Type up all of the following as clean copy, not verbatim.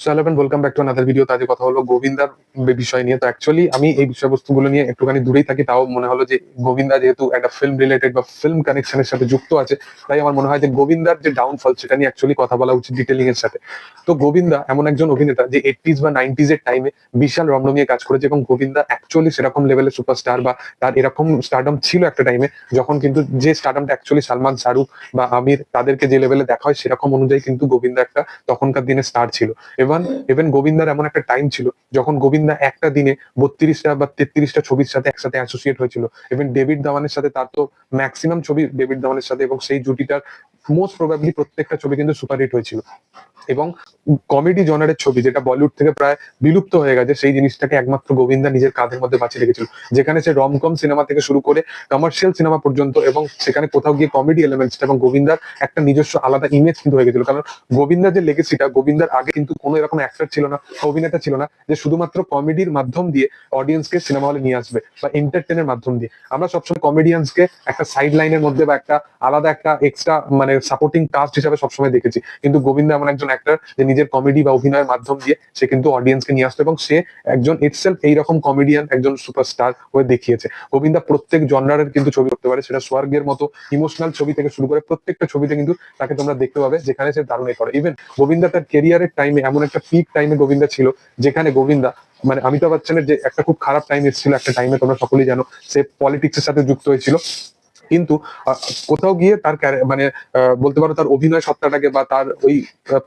So hello and welcome back to another video. আজকে কথা হলো গোবিন্দার বিষয় নিয়ে। তো অ্যাকচুয়ালি আমি এই বিষয়বস্তুগুলো নিয়ে একটুখানি দূরেই থাকি, তাও মনে হলো যে গোবিন্দা যেহেতু একটা ফিল্ম রিলেটেড বা ফিল্ম কানেকশনের সাথে যুক্ত আছে, তাই আমার মনে হয় যে গোবিন্দার যে ডাউনফল সেটা নিয়ে অ্যাকচুয়ালি কথা বলা উচিত ডিটেলিং এর সাথে। তো গোবিন্দা এমন একজন অভিনেতা যে 80s বা 90s এর টাইমে বিশাল রম্য নিয়ে কাজ করেছে, এবং গোবিন্দা অ্যাকচুয়ালি সেরকম লেভেলের সুপারস্টার বা তার এরকম স্টারডম ছিল একটা টাইমে, যখন কিন্তু যে স্টারডমটা অ্যাকচুয়ালি সালমান, শাহরুখ বা আমির তাদেরকে যে লেভেলে দেখা হয় সেরকম অনুযায়ী কিন্তু গোবিন্দা একটা তখনকার দিনে স্টার ছিল। ইভেন ইভেন গোবিন্দার এমন একটা টাইম ছিল যখন গোবিন্দা একটা দিনে 32টা বা 33টা ছবির সাথে একসাথে অ্যাসোসিয়েট হয়েছিল। ইভেন ডেভিড ধাওয়ানের সাথে তার তো ম্যাক্সিমাম ছবি ডেভিড ধাওয়ানের সাথে, এবং সেই জুটিটার মোস্ট প্রবাবলি প্রত্যেকটা ছবি কিন্তু সুপারহিট হয়েছিল। এবং কমেডি জনারের ছবি যেটা বলিউড থেকে প্রায় বিলুপ্ত হয়ে গেছে, সেই জিনিসটাকে একমাত্র গোবিন্দা নিজের কাঁধের মধ্যে বাঁচিয়ে রেখেছিল, যেখানে সে রমকম সিনেমা থেকে শুরু করে কমার্শিয়াল সিনেমা পর্যন্ত, এবং সেখানে কোথাও গিয়ে কমেডি এলিমেন্টসটা এবং গোবিন্দার একটা নিজস্ব আলাদা ইমেজ কিন্তু হয়ে গেছিল। কারণ গোবিন্দার যে লেগেসিটা, গোবিন্দার আগে কিন্তু কোনো এরকম অ্যাক্টর ছিল না, অভিনেতা ছিল না যে শুধুমাত্র কমেডির মাধ্যম দিয়ে অডিয়েন্সকে সিনেমা হলে নিয়ে আসবে বা এন্টারটেনের মাধ্যম দিয়ে। আমরা সবসময় কমেডিয়ান্সকে একটা সাইড লাইনের মধ্যে বা একটা আলাদা একটা এক্সট্রা মানে সাপোর্টিং কাস্ট হিসাবে সবসময় দেখেছি, কিন্তু গোবিন্দা এমন একজন অ্যাক্টর যে নিজের কমেডি বা অভিনয়ের মাধ্যম দিয়ে সে কিন্তু অডিয়েন্সকে নিয়ে আসতো, এবং সে একজন ইটসেলফ এইরকম কমেডিয়ান, একজন সুপারস্টার হয়ে দেখিয়েছে। গোবিন্দা প্রত্যেক জনরারের কিন্তু ছবি করতে পারে, সেটা স্বর্গের মতো ইমোশনাল ছবি থেকে শুরু করে প্রত্যেকটা ছবিতে কিন্তু তাকে তোমরা দেখতে পাবে যেখানে সে দারুণ করে। ইভেন গোবিন্দা তার কেরিয়ারের টাইমে এমন একটা পিক টাইমে গোবিন্দা ছিল, যেখানে গোবিন্দা মানে অমিতাভ বচ্চনের যে একটা খুব খারাপ টাইম এসেছিল একটা টাইমে, তোমরা সকলেই জানো, সে পলিটিক্স এর সাথে যুক্ত হয়েছিল। কিন্তু কোথাও গিয়ে তার মানে বলতে পারো তার অভিনয় সত্তাটাকে বা তার ওই আহ,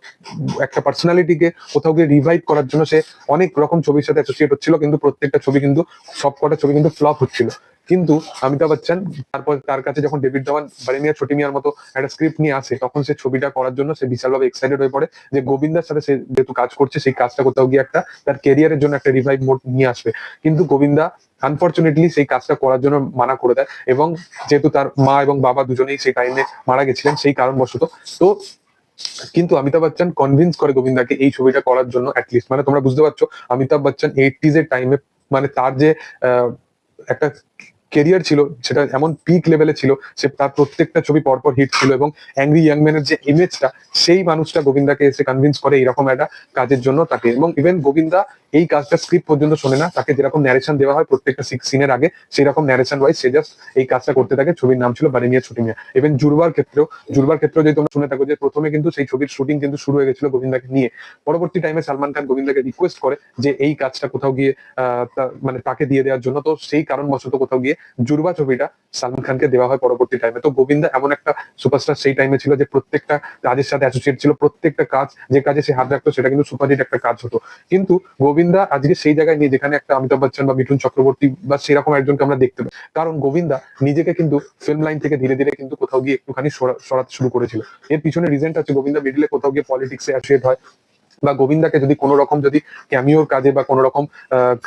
একটা পার্সোনালিটিকে কোথাও গিয়ে রিভাইভ করার জন্য সে অনেক রকম ছবির সাথে অ্যাসোসিয়েট হচ্ছিল, কিন্তু প্রত্যেকটা ছবি কিন্তু সবকটা ছবি কিন্তু ফ্লপ হচ্ছিল। কিন্তু অমিতাভ বচ্চন তারপর তার কাছে যখন ডেভিড ধাওয়ান বাড়ি মিয়া ছোটি মিয়ার মতো একটা স্ক্রিপ্ট নিয়ে আসে, তখন সে ছবিটা করার জন্য সে বিশালভাবে এক্সাইটেড হয়ে পড়ে যে গোবিন্দার সাথে সে যেহেতু কাজ করছে, সেই কাজটা কোথাও গিয়ে একটা তার ক্যারিয়ারের জন্য একটা রিভাইভ মোড নিয়ে আসবে। কিন্তু গোবিন্দা আনফর্চুনেটলি সেই কাজটা করার জন্য মানা করে দেয়, এবং যেহেতু তার মা এবং বাবা দুজনেই সেই টাইমে মারা গেছিলেন সেই কারণবশত। তো কিন্তু অমিতাভ বচ্চন কনভিন্স করে গোবিন্দাকে এই ছবিটা করার জন্য। অ্যাটলিস্ট মানে তোমরা বুঝতে পারছো, অমিতাভ বচ্চন 80s এর টাইমে মানে তার যে একটা কেরিয়ার ছিল সেটা এমন পিক লেভেলে ছিল, সে তার প্রত্যেকটা ছবি পরপর হিট ছিল, এবং অ্যাংরি ইয়াং ম্যানের যে ইমেজটা, সেই মানুষটা গোবিন্দাকে এসে কনভিন্স করে এরকম একটা কাজের জন্য তাকে। এবং ইভেন গোবিন্দা এই কাজটা স্ক্রিপ্ট পর্যন্ত শোনে না, তাকে যেরকম ন্যারেশন দেওয়া হয় প্রত্যেকটা সিনের আগে, সেই রকম ন্যারেশন ওয়াইজ সে জাস্ট এই কাজটা করতে থাকে। ছবির নাম ছিল বাড়ি মিয়া ছুটি মিয়া। ইভেন জুড়বার ক্ষেত্রেও যদি তোমরা শুনে থাকো যে প্রথমে কিন্তু সেই ছবির শুটিং কিন্তু শুরু হয়ে গেছিল গোবিন্দাকে নিয়ে। পরবর্তী টাইমে সালমান খান গোবিন্দাকে রিকোয়েস্ট করে যে এই কাজটা কোথাও গিয়ে মানে তাকে দিয়ে দেওয়ার জন্য। তো সেই কারণবশত কোথাও গিয়ে জুড়বা ছবিটা সালমান খানকে দেওয়া হয় পরবর্তী টাইমে। তো গোবিন্দা এমন একটা সুপারস্টার সেই টাইমে ছিল যে প্রত্যেকটা কাজের সাথে অ্যাসোসিয়েট ছিল, প্রত্যেকটা কাজ যে কাজে সে হাত রাখতো সেটা কিন্তু সুপারহিট একটা কাজ হতো। কিন্তু গোবিন্দা আজকে সেই জায়গায় নেই যেখানে একটা অমিতাভ বচ্চন বা মিঠুন চক্রবর্তী বা সেরকম একজনকে আমরা দেখতে পাই, কারণ গোবিন্দা নিজেকে কিন্তু ফিল্ম লাইন থেকে ধীরে ধীরে কিন্তু কোথাও গিয়ে একটুখানি সরাতে শুরু করেছিল। এর পিছনে রিজনটা হচ্ছে গোবিন্দা মিডিলে কোথাও গিয়ে পলিটিক্সে অ্যাসোসিয়েট হয়, বা গোবিন্দাকে যদি কোনো রকম যদি ক্যামিওর কাজে বা কোনো রকম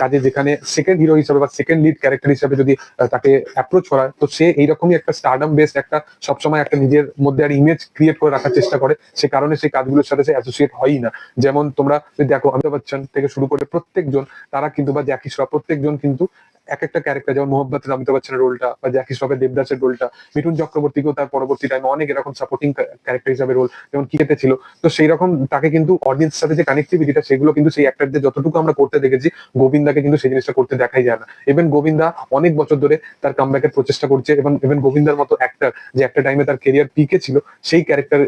কাজে যেখানে সেকেন্ড হিরো হিসেবে বা সেকেন্ড লিড ক্যারেক্টার হিসেবে যদি তাকে অ্যাপ্রোচ করা হয়, তো সে এইরকমই একটা স্টারডম বেসড একটা সবসময় একটা নিজের মধ্যে একটা ইমেজ ক্রিয়েট করে রাখার চেষ্টা করে। সে কারণে সেই কাজগুলোর সাথে সে অ্যাসোসিয়েট হয়ই না। যেমন তোমরা যদি দেখো অমিতাভ বচ্চন থেকে শুরু করে প্রত্যেকজন, তারা কিন্তু বা জ্যাকি শ্রফ প্রত্যেকজন কিন্তু এক একটা ক্যারেক্টার, যেমন মোহব্বতের অমিতাভ বচ্চনের রোলটা বা জ্যাকি শ্রফের দেবদাসের রোলটা, মিঠুন চক্রবর্তীকেও তার পরবর্তী টাইমে অনেক এরকম সাপোর্টিং ক্যারেক্টার হিসাবে রোল যেমন কিয়েতে ছিল। তো সেই রকম তাকে কিন্তু অডিয়েন্স সাথে যে কানেক্টিভিটিটা সেগুলো কিন্তু সেই অ্যাক্টরদের যতটুকু আমরা করতে দেখেছি, গোবিন্দাকে কিন্তু সেই জিনিসটা করতে দেখাই যায় না। ইভেন গোবিন্দা অনেক বছর ধরে তার কামব্যাকের প্রচেষ্টা করছে, এবং ইভেন গোবিন্দার মতো অ্যাক্টর যে একটা টাইমে তার কেরিয়ার পিকে ছিল, সেই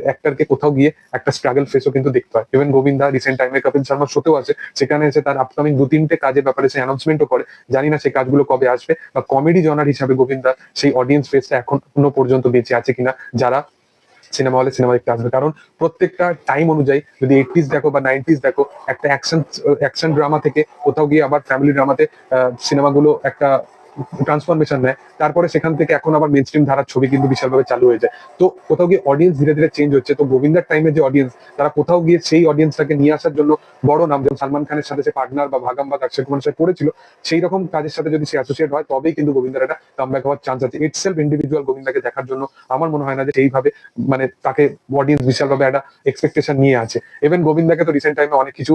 অ্যাক্টরকে কোথাও গিয়ে একটা স্ট্রাগল ফেসও কিন্তু দেখতে হয়। ইভেন গোবিন্দা রিসেন্ট টাইমে কপিল শর্মার শোতেও আছে, সেখানে এসে তার আপকামিং 2-3টে কাজের ব্যাপারে সে অ্যানাউন্সমেন্টও করে। জানি না সেই কাজগুলো কবে আসবে, বা কমেডি জনার হিসাবে গোবিন্দা সেই অডিয়েন্স ফেসটা এখনো পর্যন্ত বেঁচে আছে কিনা যারা সিনেমা হলে সিনেমা দেখতে আসবে। কারণ প্রত্যেকটা টাইম অনুযায়ী যদি 80s দেখো বা 90s দেখো, একটা অ্যাকশন ড্রামা থেকে কোথাও গিয়ে আবার ফ্যামিলি ড্রামাতে সিনেমাগুলো একটা ট্রান্সফরমেশন নেয়, তারপরে সেখান থেকে এখন আবার মেন স্ট্রিম ধারার ছবি কিন্তু বিশালভাবে চালু হয়ে যায়। তো কোথাও গিয়ে অডিয়েন্স ধীরে ধীরে চেঞ্জ হচ্ছে। তো গোবিন্দার টাইমের যে অডিয়েন্স, তারা কোথাও গিয়ে সেই অডিয়েন্সটাকে নিয়ে আসার জন্য বড় নাম যেমন সালমান খানের সাথে সে পার্টনার বা ভাগাম বা অক্ষয় কুমার সাথে করেছিল, সেই রকম কাজের সাথে যদি সে অ্যাসোসিয়েট হয়, তবেই কিন্তু গোবিন্দার একটা কামব্যাক হওয়ার চান্স আছে। ইটসেলফ ইন্ডিভিজুয়াল গোবিন্দাকে দেখার জন্য আমার মনে হয় না যে এইভাবে মানে তাকে অডিয়েন্স বিশালভাবে একটা এক্সপেকটেশন নিয়ে আছে। ইভেন গোবিন্দাকে তো রিসেন্ট টাইমে অনেক কিছু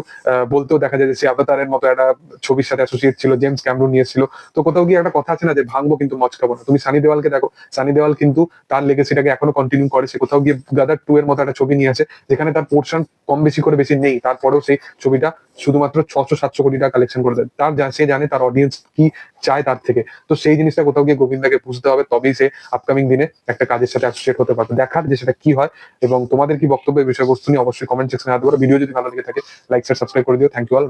বলতেও দেখা যায় যে সে অবতারের মতো একটা ছবির সাথে অ্যাসোসিয়েট ছিল, জেমস ক্যামরুন নিয়েছিল। তো কোথাও গিয়ে একটা কথা আছে না যে ভাঙবো কিন্তু মজা হচকাবো না। তুমি সানি দেওয়ালকে দেখো, সানি দেওয়াল কিন্তু তার লেগেসিটাকে এখনো কন্টিনিউ করে, সে কোথাও গিয়ে গাদার 2 এর মতো একটা ছবি নিয়ে আছে যেখানে তার পোর্শন কম বেশি করে বেশি নেই, তারপরেও সেই ছবিটা শুধুমাত্র 600-700 কোটি টাকা কালেকশন করে দেয়। সে জানে তার অডিয়েন্স কি চায় তার থেকে। তো সেই জিনিসটা কোথাও গিয়ে গোবিন্দাকে বুঝতে হবে, তবেই সে আপকামিং দিনে একটা কাজের সাথে অ্যাসোসিয়েট হতে পারবে। দেখার যে সেটা কি হয়। এবং তোমাদের কি বক্তব্য এই বিষয়বস্তু নিয়ে অবশ্যই কমেন্ট সেকশনে আনতে পারো। ভিডিও যদি ভালো লেগে থাকে লাইক শেয়ার সাবস্ক্রাইব করে দিও। Thank you all.